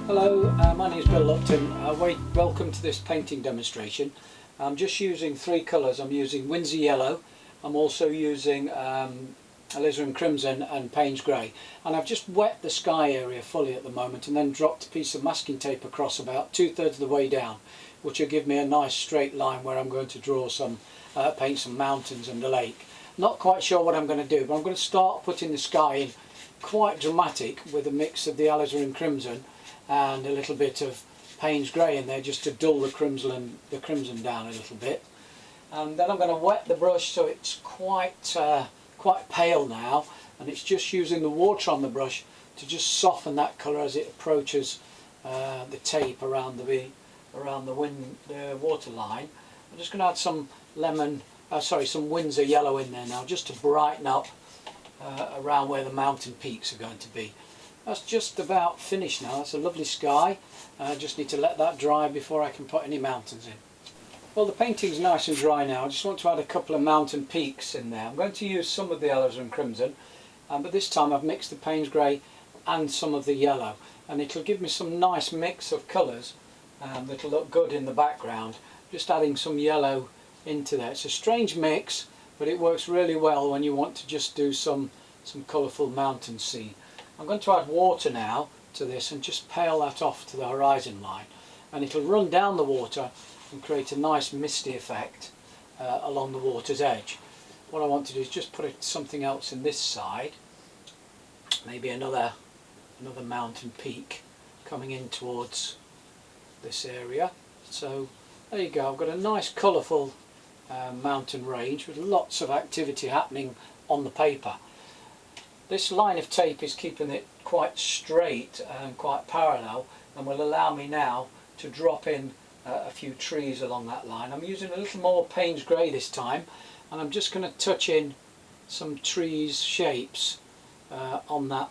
Hello, my name is Bill Lupton. Welcome to this painting demonstration. I'm just using three colours. I'm using Windsor Yellow, I'm also using alizarin crimson and Payne's grey, and I've just wet the sky area fully at the moment and then dropped a piece of masking tape across about 2/3 of the way down, which will give me a nice straight line where I'm going to draw some, paint some mountains and a lake. Not quite sure what I'm going to do, but I'm going to start putting the sky in quite dramatic with a mix of the alizarin crimson and a little bit of Payne's grey in there just to dull the crimson down a little bit. And then I'm going to wet the brush so it's quite pale now, and it's just using the water on the brush to just soften that colour as it approaches the tape around the water line. I'm just going to add some some Windsor Yellow in there now, just to brighten up around where the mountain peaks are going to be. That's just about finished now. That's a lovely sky. I just need to let that dry before I can put any mountains in. Well, the painting's nice and dry now. I just want to add a couple of mountain peaks in there. I'm going to use some of the alizarin crimson, but this time I've mixed the Payne's grey and some of the yellow, and it'll give me some nice mix of colours that'll look good in the background. Just adding some yellow into there. It's a strange mix, but it works really well when you want to just do some colourful mountain scene. I'm going to add water now to this and just pale that off to the horizon line, and it'll run down the water and create a nice misty effect along the water's edge. What I want to do is just put something else in this side, maybe another mountain peak coming in towards this area. So there you go, I've got a nice colourful mountain range with lots of activity happening on the paper. This line of tape is keeping it quite straight and quite parallel, and will allow me now to drop in a few trees along that line. I'm using a little more Payne's grey this time, and I'm just going to touch in some trees shapes on that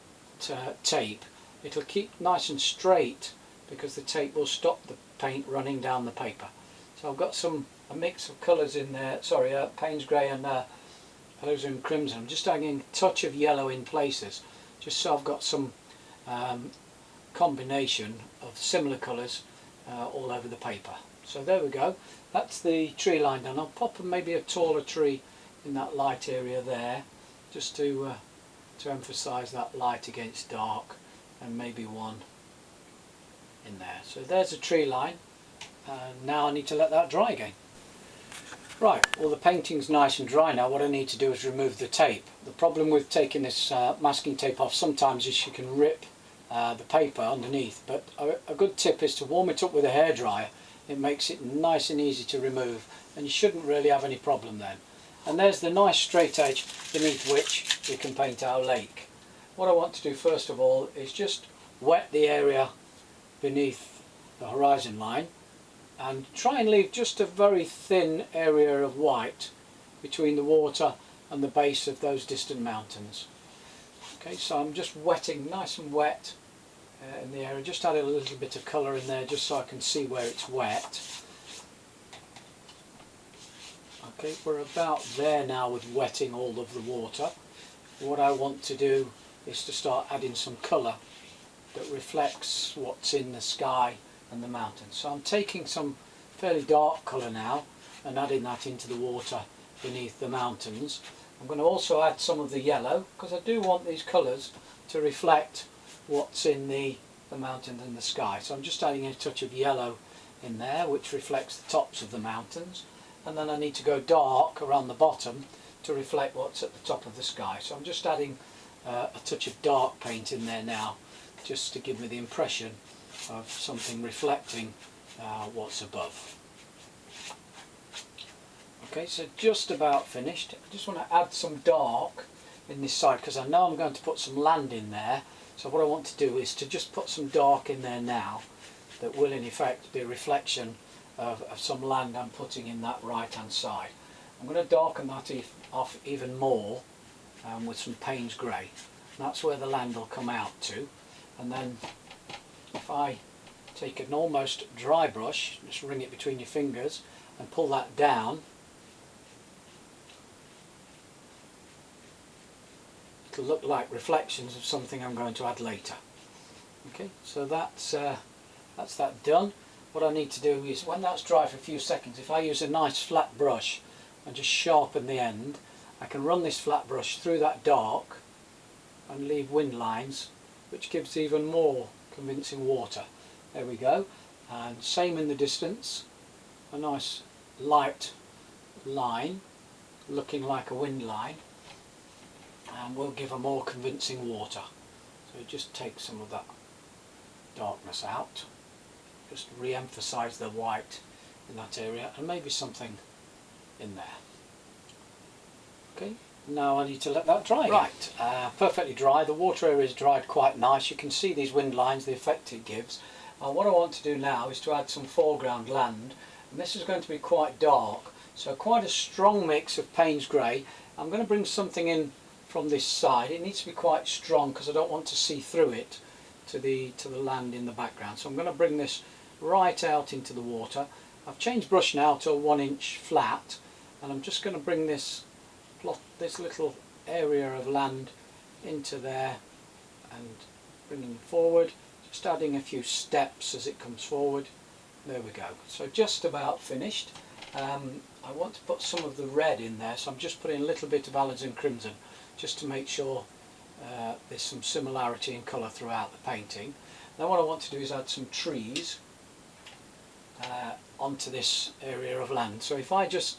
tape. It'll keep nice and straight because the tape will stop the paint running down the paper. So I've got a mix of colours in there, Payne's grey and alizarin crimson. I'm just adding a touch of yellow in places, just so I've got some combination of similar colours all over the paper. So there we go, that's the tree line done. I'll pop maybe a taller tree in that light area there, just to emphasise that light against dark, and maybe one in there. So there's a tree line, and now I need to let that dry again. Right, well, the painting's nice and dry now. What I need to do is remove the tape. The problem with taking this masking tape off sometimes is you can rip the paper underneath, but a good tip is to warm it up with a hairdryer. It makes it nice and easy to remove, and you shouldn't really have any problem then. And there's the nice straight edge beneath which we can paint our lake. What I want to do first of all is just wet the area beneath the horizon line, and try and leave just a very thin area of white between the water and the base of those distant mountains. Okay, so I'm just wetting nice and wet in the area, just adding a little bit of colour in there just so I can see where it's wet. Okay, we're about there now with wetting all of the water. What I want to do is to start adding some colour that reflects what's in the sky and the mountains. So I'm taking some fairly dark colour now and adding that into the water beneath the mountains. I'm going to also add some of the yellow because I do want these colours to reflect what's in the mountains and the sky. So I'm just adding a touch of yellow in there, which reflects the tops of the mountains, and then I need to go dark around the bottom to reflect what's at the top of the sky. So I'm just adding a touch of dark paint in there now, just to give me the impression of something reflecting what's above. Okay, so just about finished. I just want to add some dark in this side because I know I'm going to put some land in there. So what I want to do is to just put some dark in there now that will in effect be a reflection of some land I'm putting in that right hand side. I'm going to darken that off even more with some Payne's grey. That's where the land will come out to, and then if I take an almost dry brush, just wring it between your fingers and pull that down, it'll look like reflections of something I'm going to add later. Okay, so that's that done. What I need to do is, when that's dry for a few seconds, if I use a nice flat brush and just sharpen the end, I can run this flat brush through that dark and leave wind lines, which gives even more convincing water. There we go. And same in the distance, a nice light line looking like a wind line, and we'll give a more convincing water. So just take some of that darkness out, just re-emphasize the white in that area, and maybe something in there. Okay, now I need to let that dry. Right, perfectly dry. The water area is dried quite nice. You can see these wind lines, the effect it gives. What I want to do now is to add some foreground land, and this is going to be quite dark, so quite a strong mix of Payne's grey. I'm going to bring something in from this side. It needs to be quite strong because I don't want to see through it to the land in the background. So I'm going to bring this right out into the water. I've changed brush now to a 1-inch flat, and I'm just going to bring this little area of land into there and bringing it forward, just adding a few steps as it comes forward. There we go. So just about finished. I want to put some of the red in there, so I'm just putting a little bit of alizarin crimson just to make sure there's some similarity in colour throughout the painting. Then what I want to do is add some trees onto this area of land. So if I just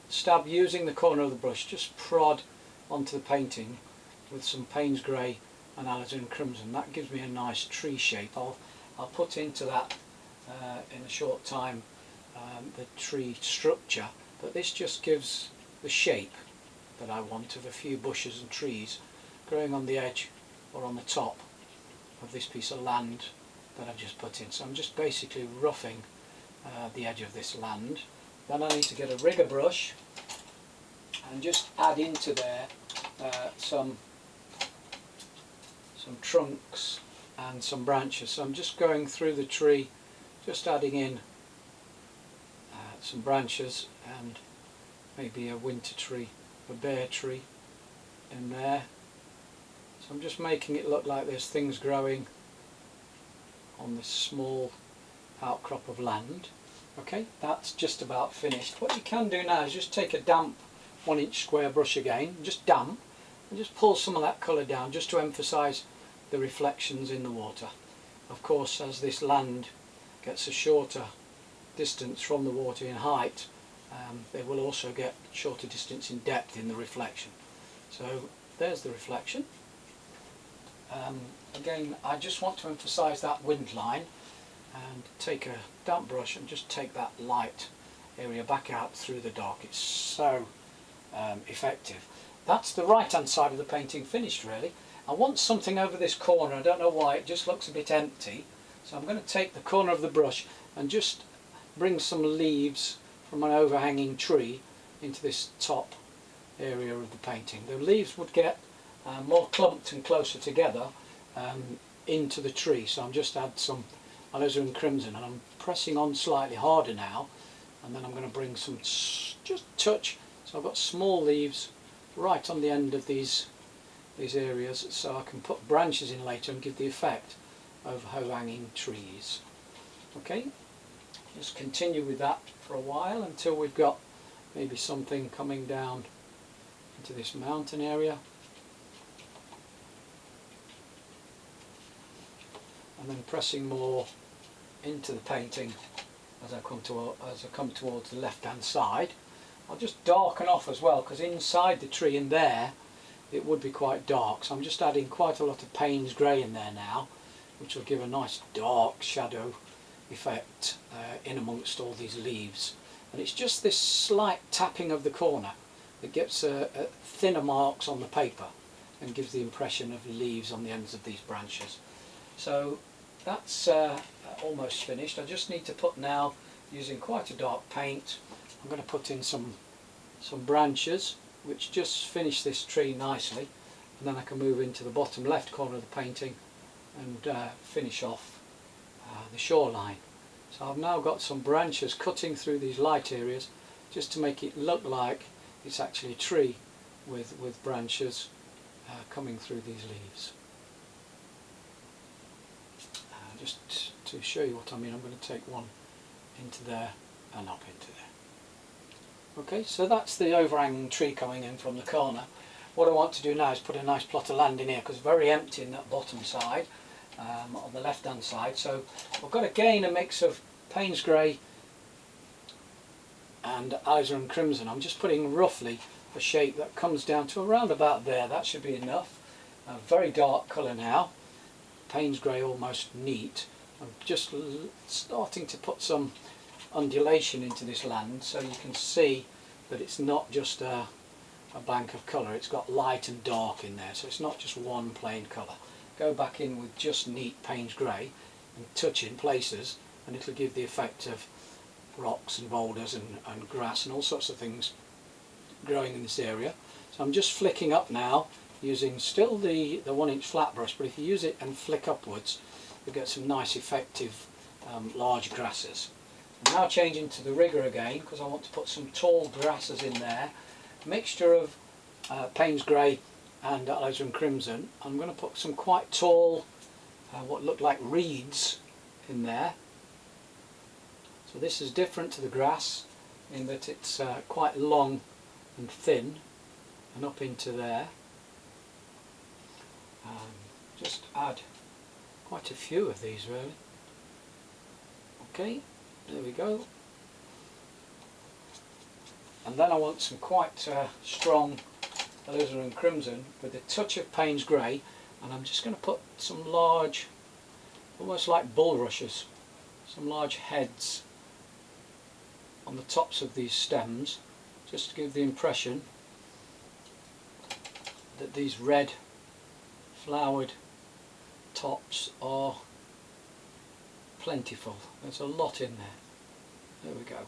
stab using the corner of the brush, just prod onto the painting with some Payne's grey and alizarin crimson, that gives me a nice tree shape. I'll put into that in a short time the tree structure, but this just gives the shape that I want of a few bushes and trees growing on the edge or on the top of this piece of land that I've just put in. So I'm just basically roughing the edge of this land. Then I need to get a rigger brush and just add into there some trunks and some branches. So I'm just going through the tree, just adding in some branches and maybe a winter tree, a bare tree in there. So I'm just making it look like there's things growing on this small outcrop of land. Okay, that's just about finished. What you can do now is just take a damp 1-inch square brush again, just damp, and just pull some of that colour down just to emphasise the reflections in the water. Of course, as this land gets a shorter distance from the water in height, they will also get shorter distance in depth in the reflection. So there's the reflection. Again, I just want to emphasise that wind line and take a damp brush and just take that light area back out through the dark. It's so effective. That's the right hand side of the painting finished really. I want something over this corner. I don't know why, it just looks a bit empty. So I'm going to take the corner of the brush and just bring some leaves from an overhanging tree into this top area of the painting. The leaves would get more clumped and closer together into the tree. So I'm just add some alizarin crimson, and I'm pressing on slightly harder now, and then I'm going to bring some just touch. So I've got small leaves right on the end of these areas, so I can put branches in later and give the effect of overhanging trees. Okay, just continue with that for a while until we've got maybe something coming down into this mountain area, and then pressing more into the painting as I come towards the left hand side. I'll just darken off as well, because inside the tree in there it would be quite dark, so I'm just adding quite a lot of Payne's grey in there now, which will give a nice dark shadow effect in amongst all these leaves. And it's just this slight tapping of the corner that gets thinner marks on the paper and gives the impression of leaves on the ends of these branches. So that's almost finished. I just need to put now, using quite a dark paint, I'm going to put in some branches which just finish this tree nicely, and then I can move into the bottom left corner of the painting and finish off the shoreline. So I've now got some branches cutting through these light areas just to make it look like it's actually a tree with branches coming through these leaves. just to show you what I mean, I'm going to take one into there and up into there. Okay, so that's the overhanging tree coming in from the corner. What I want to do now is put a nice plot of land in here, because it's very empty in that bottom side, on the left hand side. So I've got again a mix of Payne's grey and alizarin crimson. I'm just putting roughly a shape that comes down to around about there. That should be enough. A very dark colour now. Payne's grey, almost neat. I'm just starting to put some undulation into this land so you can see that it's not just a bank of colour, it's got light and dark in there, so it's not just one plain colour. Go back in with just neat Payne's grey and touch in places, and it'll give the effect of rocks and boulders and grass and all sorts of things growing in this area. So I'm just flicking up now using still the 1-inch flat brush, but if you use it and flick upwards you get some nice effective large grasses. I'm now changing to the rigger again because I want to put some tall grasses in there. Mixture of Payne's grey and alizarin crimson. I'm going to put some quite tall what look like reeds in there. So this is different to the grass in that it's quite long and thin, and up into there. Just add quite a few of these really. Okay, there we go. And then I want some quite strong alizarin crimson with a touch of Payne's grey, and I'm just going to put some large, almost like bulrushes, some large heads on the tops of these stems, just to give the impression that these red flowered tops are plentiful. There's a lot in there. There we go.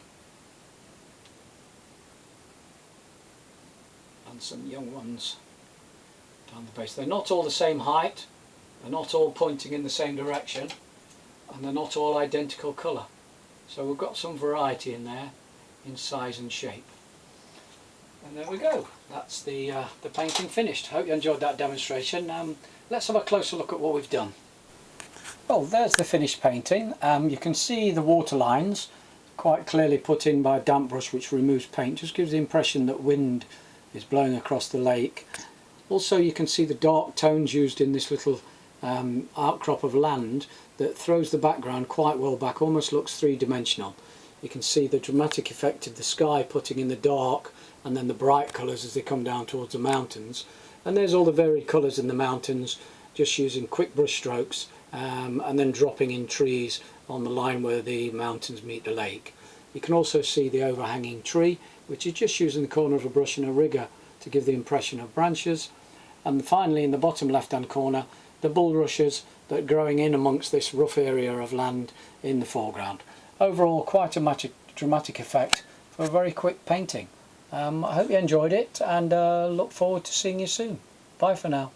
And some young ones down the base. They're not all the same height, they're not all pointing in the same direction, and they're not all identical colour. So we've got some variety in there in size and shape. And there we go. That's the painting finished. Hope you enjoyed that demonstration. Let's have a closer look at what we've done. Well, there's the finished painting. You can see the water lines quite clearly put in by a damp brush which removes paint. Just gives the impression that wind is blowing across the lake. Also you can see the dark tones used in this little outcrop of land that throws the background quite well back, almost looks three-dimensional. You can see the dramatic effect of the sky putting in the dark and then the bright colours as they come down towards the mountains. And there's all the varied colours in the mountains, just using quick brush strokes and then dropping in trees on the line where the mountains meet the lake. You can also see the overhanging tree, which is just using the corner of a brush and a rigger to give the impression of branches. And finally in the bottom left hand corner, the bulrushes that are growing in amongst this rough area of land in the foreground. Overall quite a dramatic effect for a very quick painting. I hope you enjoyed it, and look forward to seeing you soon. Bye for now.